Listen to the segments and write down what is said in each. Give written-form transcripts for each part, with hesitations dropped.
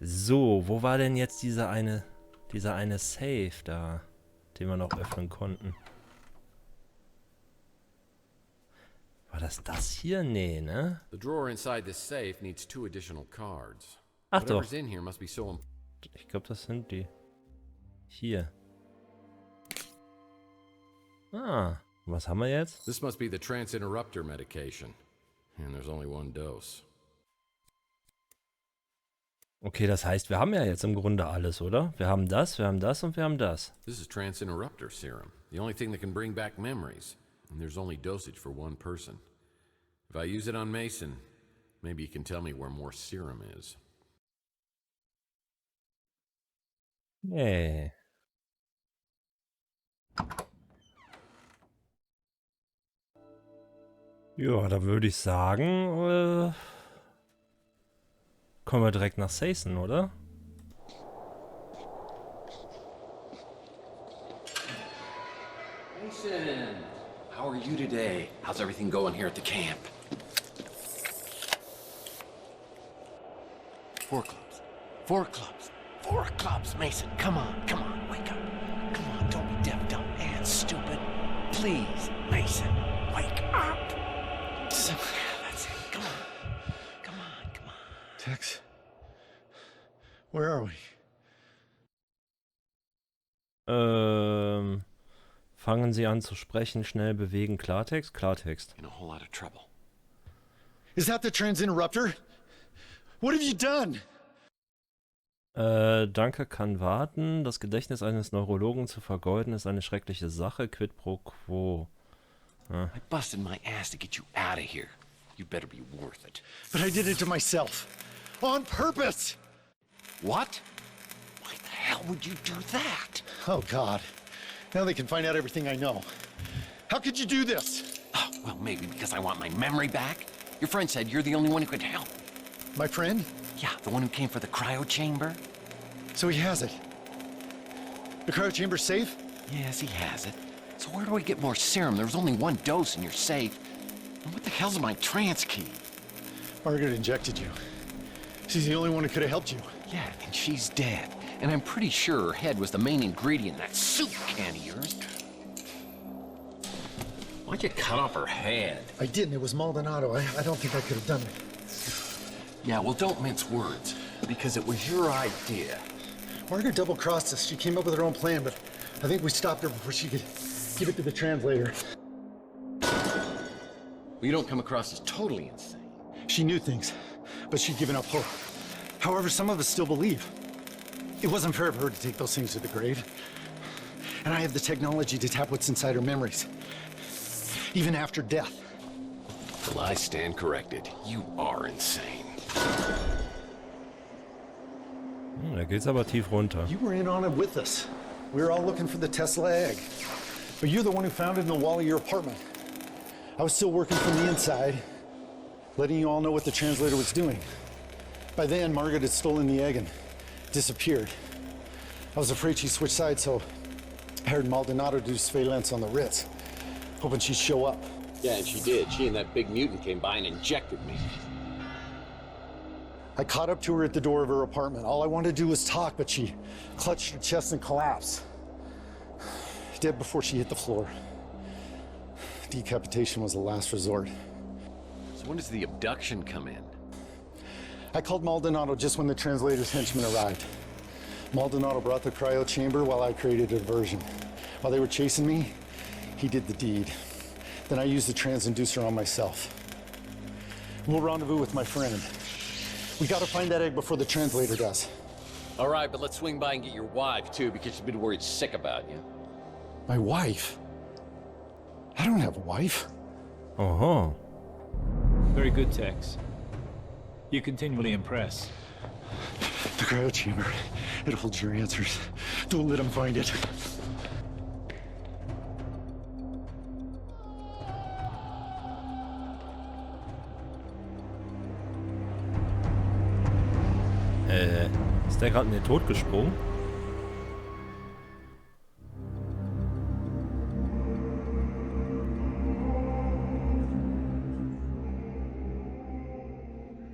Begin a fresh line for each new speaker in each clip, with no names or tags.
So, wo war denn jetzt dieser eine Safe da, den wir noch öffnen konnten? War das hier? Nee, ne?
The drawer inside this safe needs 2 additional cards.
Ach doch.
Whatever's in here must be so
Ich glaube, das sind die. Hier. Ah, was haben wir jetzt?
This must be the trance interrupter medication. And there's only 1 dose.
Okay, das heißt, wir haben ja jetzt im Grunde alles, oder? Wir haben das und wir haben das.
This is trance interrupter serum, the only thing that can bring back memories. And there's only dosage for 1 person. If I use it on Mason, maybe you can tell me where more serum is.
Nee. Ja, dann würde ich sagen, kommen wir direkt nach Sason, oder?
Mason, how are you today? How's everything going here at the camp? 4 clubs. 4 clubs. 4 clubs, Mason. Come on, wake up. Come on, don't be deaf, dumb, and stupid. Please, Mason, wake up. That's it. Come on.
Tex, where are we?
Fangen Sie an zu sprechen, schnell bewegen, Klartext, Klartext.
In a whole lot of trouble.
Is that the trans interrupter? What have you done?
Danke kann warten. Das Gedächtnis eines Neurologen zu vergeuden ist eine schreckliche Sache. Quid pro quo.
I busted my ass to get you out of here. You better be worth it.
But I did it to myself. On purpose!
What? Why the hell would you do that?
Oh, God. Now they can find out everything I know. How could you do this?
Oh, well, maybe because I want my memory back. Your friend said you're the only one who could help.
My friend?
Yeah, the one who came for the cryo chamber.
So he has it. The cryo chamber's safe?
Yes, he has it. So where do I get more serum? There was only 1 dose in your safe. And what the hell's my trance key?
Margaret injected you. She's the only one who could have helped you.
Yeah, and she's dead. And I'm pretty sure her head was the main ingredient in that soup can of yours. Why'd you cut off her head?
I didn't. It was Maldonado. I don't think I could have done it.
Yeah, well, don't mince words, because it was your idea.
Margaret double-crossed us. She came up with her own plan, but I think we stopped her before she could give it to the translator.
Well, you don't come across as totally insane.
She knew things, but she'd given up hope. However, some of us still believe. It wasn't fair of her to take those things to the grave. And I have the technology to tap what's inside her memories, even after death.
Well, I stand corrected. You are insane.
Da geht's aber tief runter.
You were in on it with us. We were all looking for the Tesla egg. But you're the one who found it in the wall of your apartment. I was still working from the inside, letting you all know what the translator was doing. By then, Margaret had stolen the egg and disappeared. I was afraid she switched sides, so I hired Maldonado to do surveillance on the Ritz, hoping she'd show up.
Yeah, and she did. She and that big mutant came by and injected me.
I caught up to her at the door of her apartment. All I wanted to do was talk, but she clutched her chest and collapsed. Dead before she hit the floor. Decapitation was the last resort.
So when does the abduction come in?
I called Maldonado just when the translator's henchmen arrived. Maldonado brought the cryo chamber while I created a diversion. While they were chasing me, he did the deed. Then I used the transinducer on myself. We'll rendezvous with my friend. We gotta find that egg before the translator does.
All right, but let's swing by and get your wife, too, because she's been worried sick about you.
My wife? I don't have a wife.
Oho.
Very good, Tex. You continually impress.
The cryo chamber. It holds your answers. Don't let him find it.
Ist der gerade in den Tod gesprungen?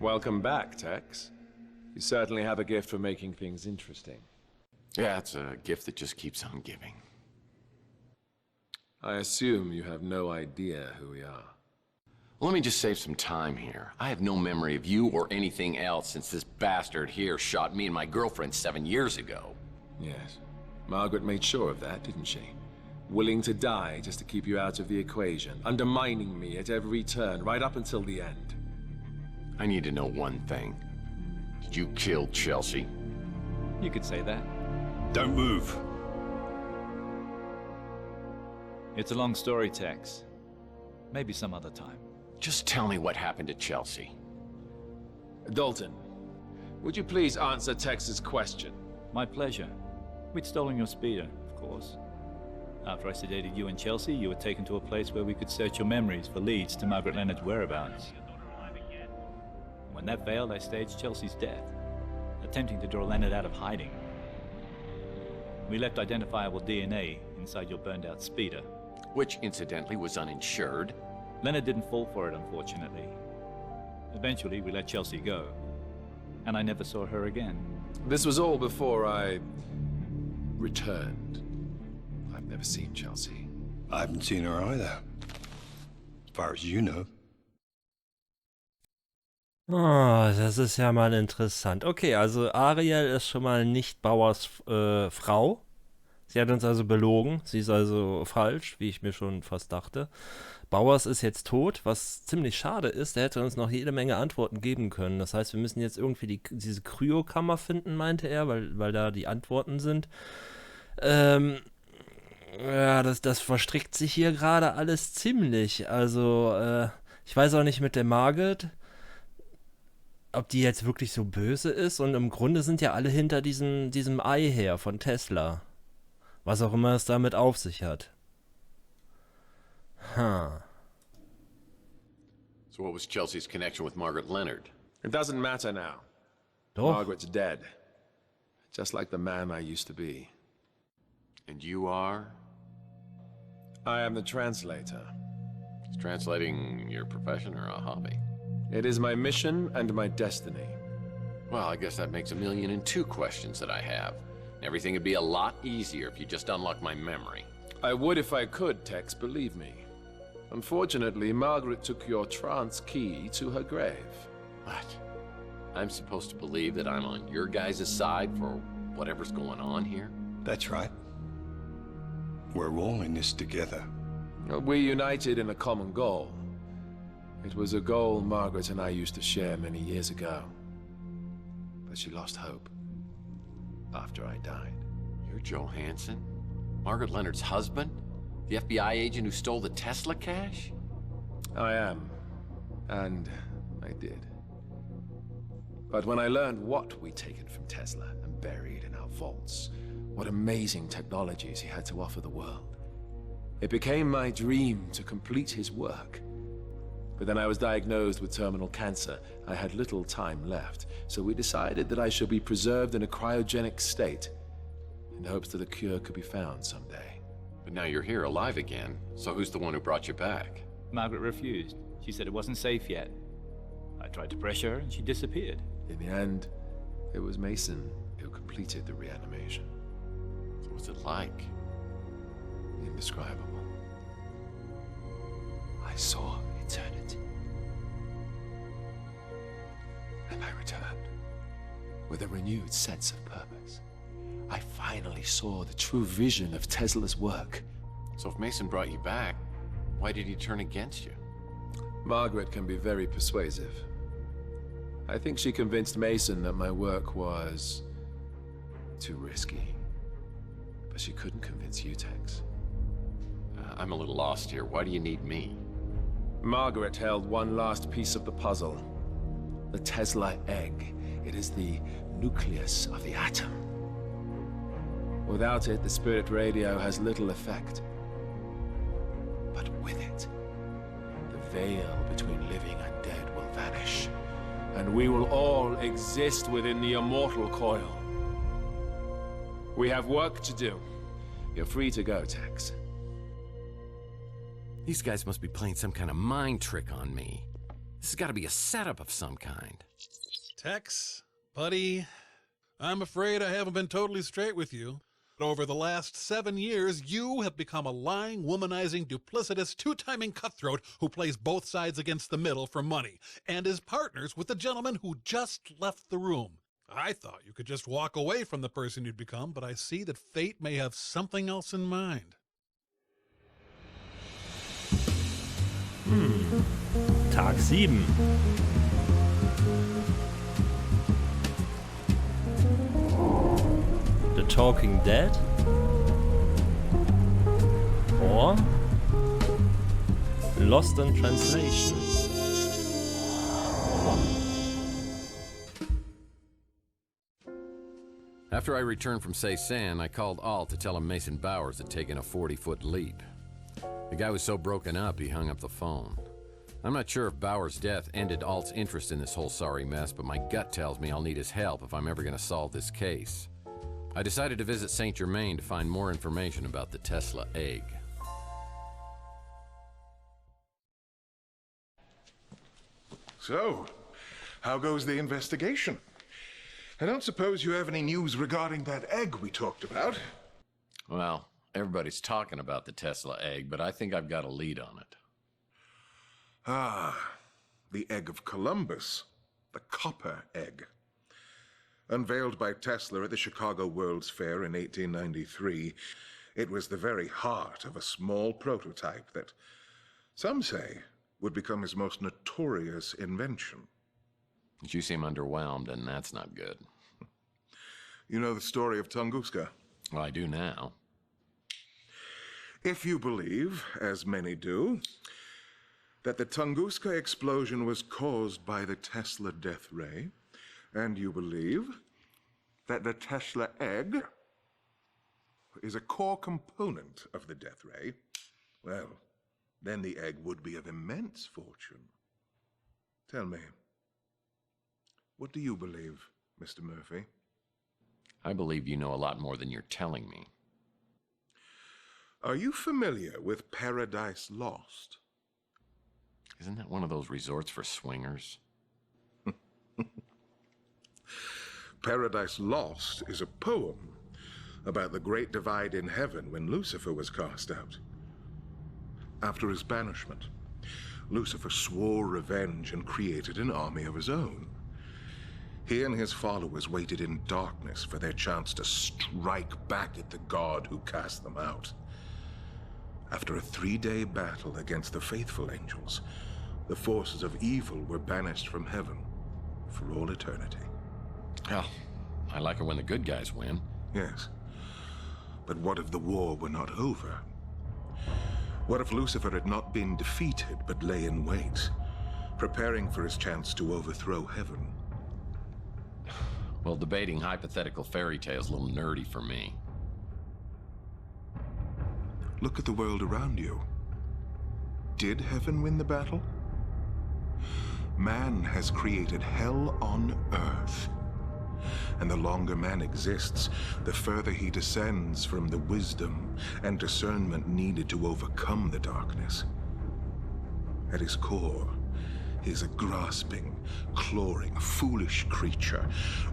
Welcome back, Tex. You certainly have a gift for making things interesting.
Yeah, it's a gift that just keeps on giving.
I assume you have no idea who we are.
Well, let me just save some time here. I have no memory of you or anything else since this bastard here shot me and my girlfriend 7 years ago.
Yes. Margaret made sure of that, didn't she? Willing to die just to keep you out of the equation, undermining me at every turn, right up until the end.
I need to know one thing. Did you kill Chelsea?
You could say that.
Don't move.
It's a long story, Tex. Maybe some other time.
Just tell me what happened to Chelsea.
Dalton, would you please answer Tex's question?
My pleasure. We'd stolen your speeder, of course. After I sedated you and Chelsea, you were taken to a place where we could search your memories for leads to Margaret Leonard's whereabouts. When that failed, I staged Chelsea's death, attempting to draw Leonard out of hiding. We left identifiable DNA inside your burned-out speeder.
Which, incidentally, was uninsured.
Leonard didn't fall for it, unfortunately. Eventually, we let Chelsea go, and I never saw her again.
This was all before I returned. I've never seen Chelsea.
I haven't seen her either. As far as you know.
Oh, das ist ja mal interessant. Okay, also Ariel ist schon mal nicht Bauers Frau. Sie hat uns also belogen. Sie ist also falsch, wie ich mir schon fast dachte. Bauers ist jetzt tot, was ziemlich schade ist. Der hätte uns noch jede Menge Antworten geben können. Das heißt, wir müssen jetzt irgendwie diese Kryokammer finden, meinte er, weil da die Antworten sind. Ja, das verstrickt sich hier gerade alles ziemlich. Also, ich weiß auch nicht mit der Margaret, ob die jetzt wirklich so böse ist. Und im Grunde sind ja alle hinter diesem Ei her von Tesla. Was auch immer es damit auf sich hat.
So what was Chelsea's connection with Margaret Leonard?
It doesn't matter now.
Doch.
Margaret's dead. Just like the man I used to be.
And you are?
I am the translator.
Is translating your profession or a hobby?
It is my mission and my destiny.
Well, I guess that makes 1,000,002 questions that I have. Everything would be a lot easier if you just unlocked my memory.
I would if I could, Tex, believe me. Unfortunately, Margaret took your trance key to her grave.
What? I'm supposed to believe that I'm on your guys' side for whatever's going on here?
That's right. We're all in this together.
We united in a common goal. It was a goal Margaret and I used to share many years ago. But she lost hope after I died.
You're Johansson? Margaret Leonard's husband? The FBI agent who stole the Tesla cash?
I am. And I did. But when I learned what we'd taken from Tesla and buried in our vaults, what amazing technologies he had to offer the world, it became my dream to complete his work. But then I was diagnosed with terminal cancer. I had little time left, so we decided that I should be preserved in a cryogenic state in hopes that a cure could be found someday.
But now you're here alive again, so who's the one who brought you back?
Margaret refused. She said it wasn't safe yet. I tried to pressure her and she disappeared.
In the end, it was Mason who completed the reanimation.
So what's it like?
Indescribable. I saw eternity. And I returned with a renewed sense of purpose. I finally saw the true vision of Tesla's work.
So if Mason brought you back, why did he turn against you?
Margaret can be very persuasive. I think she convinced Mason that my work was too risky. But she couldn't convince you, Tex.
I'm a little lost here. Why do you need me?
Margaret held one last piece of the puzzle. The Tesla egg. It is the nucleus of the atom. Without it, the spirit radio has little effect. But with it, the veil between living and dead will vanish, and we will all exist within the immortal coil. We have work to do. You're free to go, Tex.
These guys must be playing some kind of mind trick on me. This has got to be a setup of some kind.
Tex,
Buddy, I'm afraid I haven't been totally straight with you. Over the last 7 years, you have become a lying, womanizing, duplicitous, two-timing cutthroat who plays both sides against the middle for money, and is partners with the gentleman who just left the room. I thought you could just walk away from the person you'd become, but I see that fate may have something else in mind.
Tag 7. The Talking Dead? Or Lost in Translation?
After I returned from Ceysan, I called Alt to tell him Mason Bowers had taken a 40-foot leap. The guy was so broken up, he hung up the phone. I'm not sure if Bowers' death ended Alt's interest in this whole sorry mess, but my gut tells me I'll need his help if I'm ever going to solve this case. I decided to visit St. Germain to find more information about the Tesla egg.
So, how goes the investigation? I don't suppose you have any news regarding that egg we talked about?
Well, everybody's talking about the Tesla egg, but I think I've got a lead on it.
Ah, the egg of Columbus, the copper egg. Unveiled by Tesla at the Chicago World's Fair in 1893, it was the very heart of a small prototype that, some say, would become his most notorious invention.
But you seem underwhelmed, and that's not good.
You know the story of Tunguska?
Well, I do now.
If you believe, as many do, that the Tunguska explosion was caused by the Tesla death ray, and you believe that the Tesla egg is a core component of the death ray, well, then the egg would be of immense fortune. Tell me, what do you believe, Mr. Murphy?
I believe you know a lot more than you're telling me.
Are you familiar with Paradise Lost?
Isn't that one of those resorts for swingers?
Paradise Lost is a poem about the great divide in heaven when Lucifer was cast out. After his banishment, Lucifer swore revenge and created an army of his own. He and his followers waited in darkness for their chance to strike back at the god who cast them out. After a 3-day battle against the faithful angels, the forces of evil were banished from heaven for all eternity.
Well, I like it when the good guys win.
Yes. But what if the war were not over? What if Lucifer had not been defeated, but lay in wait, preparing for his chance to overthrow heaven?
Well, debating hypothetical fairy tales is a little nerdy for me.
Look at the world around you. Did heaven win the battle? Man has created hell on earth. And the longer man exists, the further he descends from the wisdom and discernment needed to overcome the darkness. At his core, he is a grasping, clawing, foolish creature,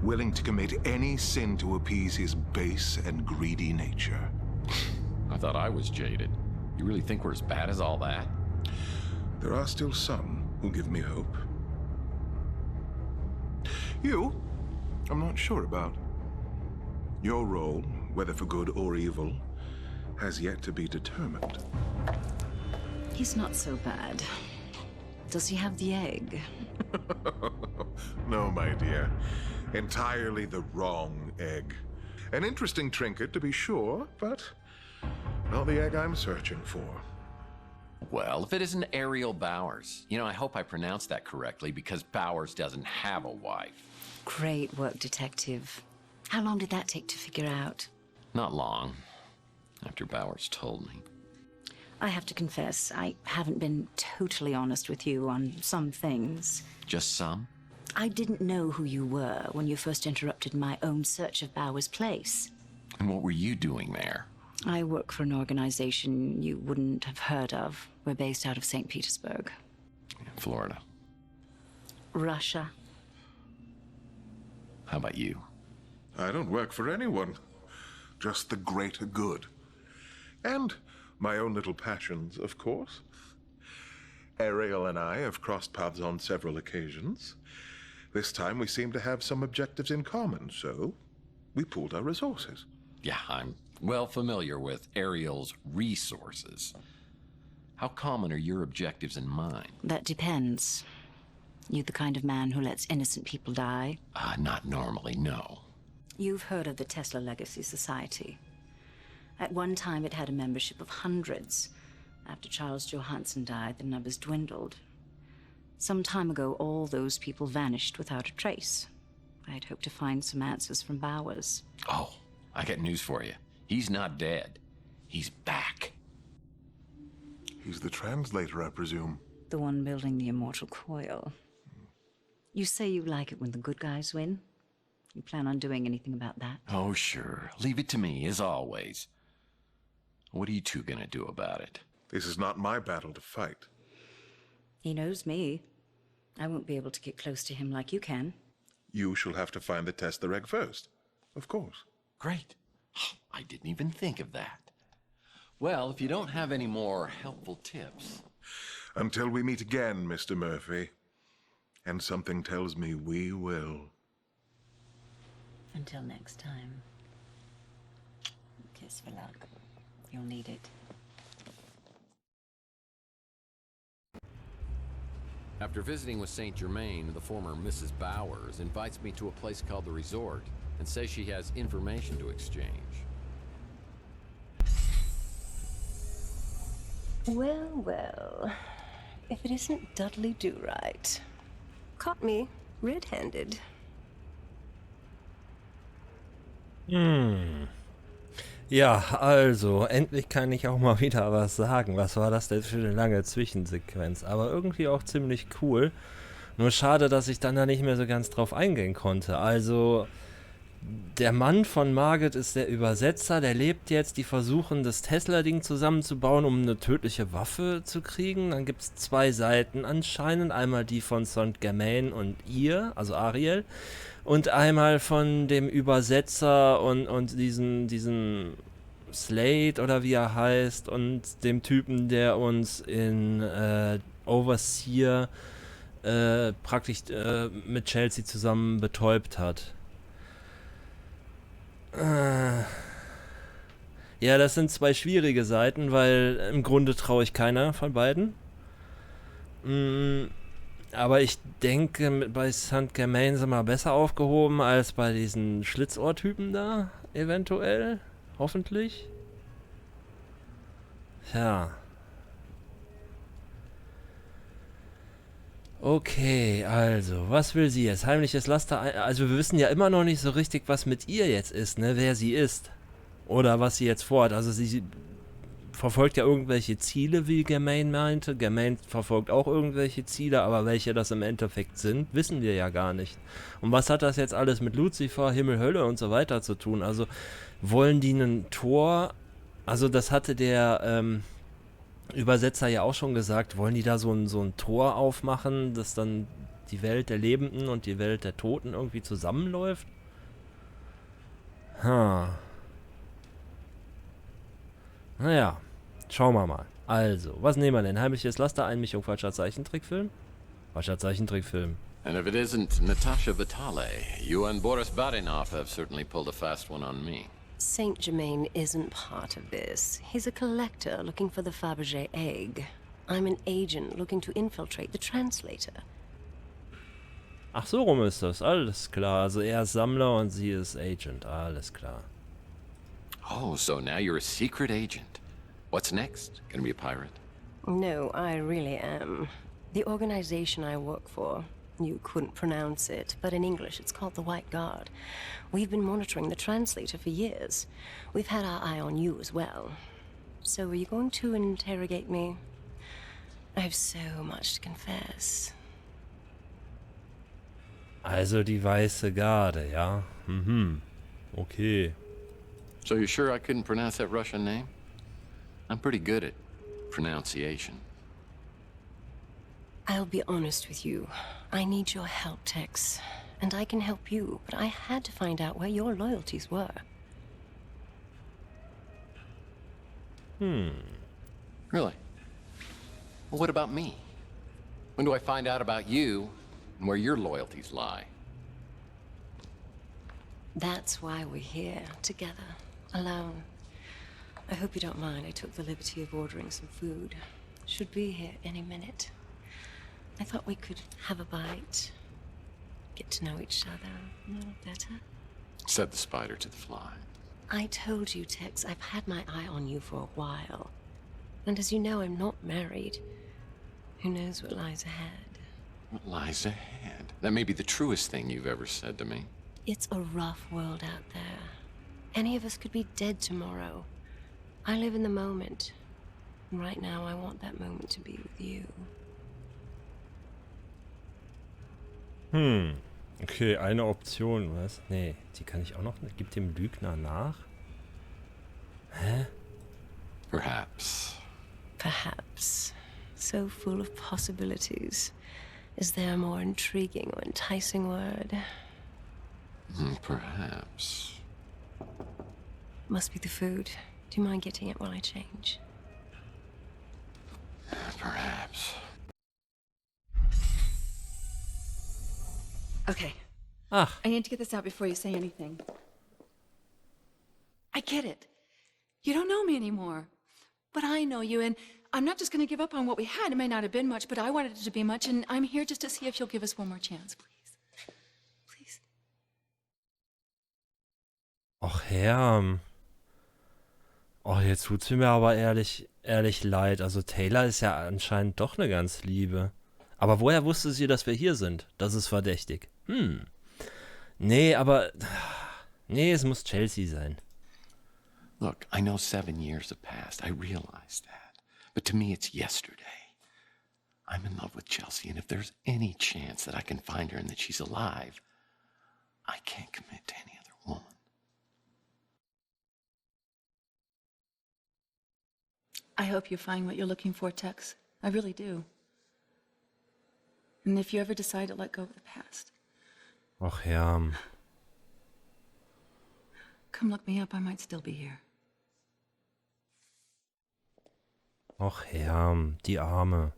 willing to commit any sin to appease his base and greedy nature.
I thought I was jaded. You really think we're as bad as all that?
There are still some who give me hope. You, I'm not sure about. Your role, whether for good or evil, has yet to be determined.
He's not so bad. Does he have the egg?
No, my dear. Entirely the wrong egg. An interesting trinket, to be sure, but not the egg I'm searching for.
Well, if it isn't Ariel Bowers. You know, I hope I pronounced that correctly because Bowers doesn't have a wife.
Great work, detective. How long did that take to figure out?
Not long, after Bowers told me.
I have to confess, I haven't been totally honest with you on some things.
Just some?
I didn't know who you were when you first interrupted my own search of Bowers' place.
And what were you doing there?
I work for an organization you wouldn't have heard of. We're based out of St. Petersburg.
Florida.
Russia.
How about you?
I don't work for anyone. Just the greater good. And my own little passions, of course. Ariel and I have crossed paths on several occasions. This time we seem to have some objectives in common, so we pooled our resources.
Yeah, I'm well familiar with Ariel's resources. How common are your objectives and mine?
That depends. You the kind of man who lets innocent people die?
Not normally, no.
You've heard of the Tesla Legacy Society. At one time, it had a membership of hundreds. After Charles Johansson died, the numbers dwindled. Some time ago, all those people vanished without a trace. I'd hoped to find some answers from Bowers.
Oh, I got news for you. He's not dead. He's back.
He's the translator, I presume.
The one building the immortal coil. You say you like it when the good guys win? You plan on doing anything about that?
Oh, sure. Leave it to me, as always. What are you two gonna do about it?
This is not my battle to fight.
He knows me. I won't be able to get close to him like you can.
You shall have to find the Tesla egg first. Of course.
Great. I didn't even think of that. Well, if you don't have any more helpful tips...
Until we meet again, Mr. Murphy. And something tells me we will.
Until next time. Kiss for luck. You'll need it.
After visiting with St. Germain, the former Mrs. Bowers invites me to a place called the Resort and says she has information to exchange.
Well, well. If it isn't Dudley Do-Right. Caught me red-handed.
Ja, also, endlich kann ich auch mal wieder was sagen. Was war das denn für eine lange Zwischensequenz? Aber irgendwie auch ziemlich cool. Nur schade, dass ich dann da nicht mehr so ganz drauf eingehen konnte. Also, der Mann von Margit ist der Übersetzer, der lebt jetzt, die versuchen das Tesla-Ding zusammenzubauen, um eine tödliche Waffe zu kriegen. Dann gibt es zwei Seiten anscheinend, einmal die von St. Germain und ihr, also Ariel, und einmal von dem Übersetzer und diesen Slade oder wie er heißt und dem Typen, der uns in Overseer praktisch mit Chelsea zusammen betäubt hat. Ja, das sind zwei schwierige Seiten, weil im Grunde traue ich keiner von beiden. Aber ich denke, bei St. Germain sind wir besser aufgehoben als bei diesen Schlitzohrtypen da, eventuell. Hoffentlich. Ja. Okay, also, was will sie jetzt? Heimliches Laster, also wir wissen ja immer noch nicht so richtig, was mit ihr jetzt ist, ne, wer sie ist. Oder was sie jetzt vorhat. Also sie verfolgt ja irgendwelche Ziele, wie Germain meinte. Germain verfolgt auch irgendwelche Ziele, aber welche das im Endeffekt sind, wissen wir ja gar nicht. Und was hat das jetzt alles mit Lucifer, Himmel, Hölle und so weiter zu tun? Also wollen die ein Tor, also das hatte der Übersetzer ja auch schon gesagt, wollen die da so ein Tor aufmachen, dass dann die Welt der Lebenden und die Welt der Toten irgendwie zusammenläuft? Naja, schauen wir mal. Also, was nehmen wir denn? Heimliches Laster, Einmischung, falscher Zeichentrickfilm? Falscher Zeichentrickfilm.
And if it isn't Natasha Vitale, you and Boris Barinov have certainly pulled a fast one on me.
Saint Germain isn't part of this. He's a collector looking for the Fabergé egg. I'm an agent looking to infiltrate the translator.
Ach, so rum ist das. Alles klar. Also er ist Sammler und sie ist Agent. Alles klar.
Oh, so now you're a secret agent. What's next? Gonna be a pirate?
No, I really am. The organization I work for, you couldn't pronounce it, but in English it's called the White Guard. We've been monitoring the translator for years. We've had our eye on you as well. So are you going to interrogate me? I have so much to confess.
Also die Weiße Garde, ja? Okay.
So you're sure I couldn't pronounce that Russian name? I'm pretty good at pronunciation.
I'll be honest with you. I need your help, Tex. And I can help you, but I had to find out where your loyalties were.
Really? Well, what about me? When do I find out about you and where your loyalties lie?
That's why we're here, together, alone. I hope you don't mind I took the liberty of ordering some food. Should be here any minute. I thought we could have a bite, get to know each other a little better.
Said the spider to the fly.
I told you, Tex, I've had my eye on you for a while. And as you know, I'm not married. Who knows what lies ahead?
What lies ahead? That may be the truest thing you've ever said to me.
It's a rough world out there. Any of us could be dead tomorrow. I live in the moment. And right now, I want that moment to be with you.
Okay, eine Option, was? Nee, die kann ich auch noch. Gib dem Lügner nach. Hä?
Perhaps.
Perhaps. So full of possibilities. Is there a more intriguing or enticing word?
Perhaps.
Must be the food. Do you mind getting it while I change?
Perhaps.
Okay.
Ach,
I need to get this out before you say anything. I get it. You don't know me anymore. But I know you, and I'm not just going to give up on what we had. It may not have been much, but I wanted it to be much, and I'm here just to see if you'll give us one more chance, please. Please.
ach Herr. Oh, jetzt tut's mir aber ehrlich leid. Also Taylor ist ja anscheinend doch eine ganz Liebe. Aber woher wusste sie, dass wir hier sind? Das ist verdächtig. Nee, aber... Nee, es muss Chelsea sein.
Look, I know 7 years have passed. I realize that. But to me, it's yesterday. I'm in love with Chelsea, and if there's any chance that I can find her and that she's alive, I can't commit to any other woman.
I hope you find what you're looking for, Tex. I really do. And if you ever decide to let go of the past,
Ach ja.
come look me up. I might still be here.
Ach ja, die Arme.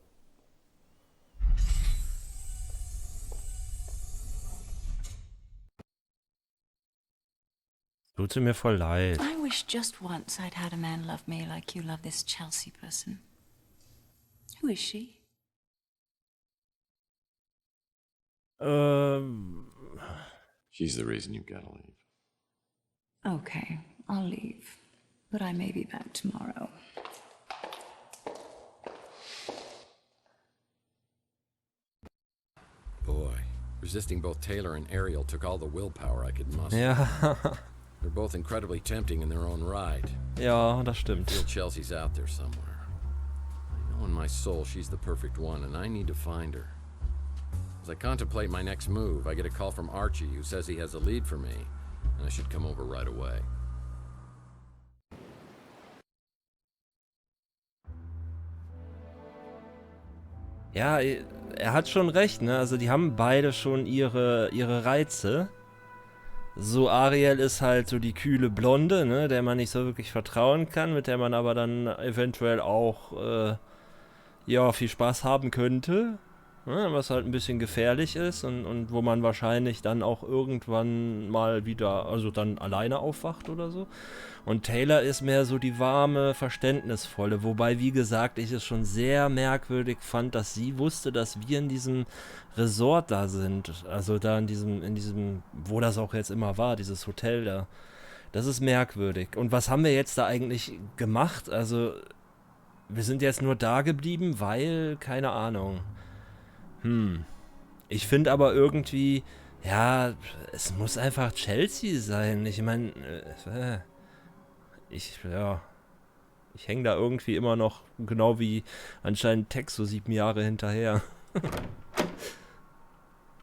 Tut sie mir voll leid.
I wish just once I'd had a man love me like you love this Chelsea person. Who is she?
She's the reason you've got to leave.
Okay, I'll leave. But I may be back tomorrow.
Boy, resisting both Taylor and Ariel took all the willpower I could muster.
Ja,
They're both incredibly tempting in their own right.
ja, das
I
stimmt.
feel Chelsea's out there somewhere. I know in my soul she's the perfect one, and I need to find her. As I contemplate my next move, I get a call from Archie, who says he has a lead for me, and I should come over right away.
Ja, er hat schon recht, ne? Also die haben beide schon ihre Reize. So, Ariel ist halt so die kühle Blonde, ne? Der man nicht so wirklich vertrauen kann, mit der man aber dann eventuell auch, ja, viel Spaß haben könnte. Ne? Was halt ein bisschen gefährlich ist und wo man wahrscheinlich dann auch irgendwann mal wieder, also dann alleine aufwacht oder so. Und Taylor ist mehr so die warme, verständnisvolle, wobei, wie gesagt, ich es schon sehr merkwürdig fand, dass sie wusste, dass wir in diesem Resort da sind. Also da in diesem, wo das auch jetzt immer war, dieses Hotel da. Das ist merkwürdig. Und was haben wir jetzt da eigentlich gemacht? Also, wir sind jetzt nur da geblieben, weil, keine Ahnung. Ich finde aber irgendwie, ja, es muss einfach Chelsea sein. Ich meine, ich hänge da irgendwie immer noch, genau wie anscheinend Tex, so 7 Jahre hinterher.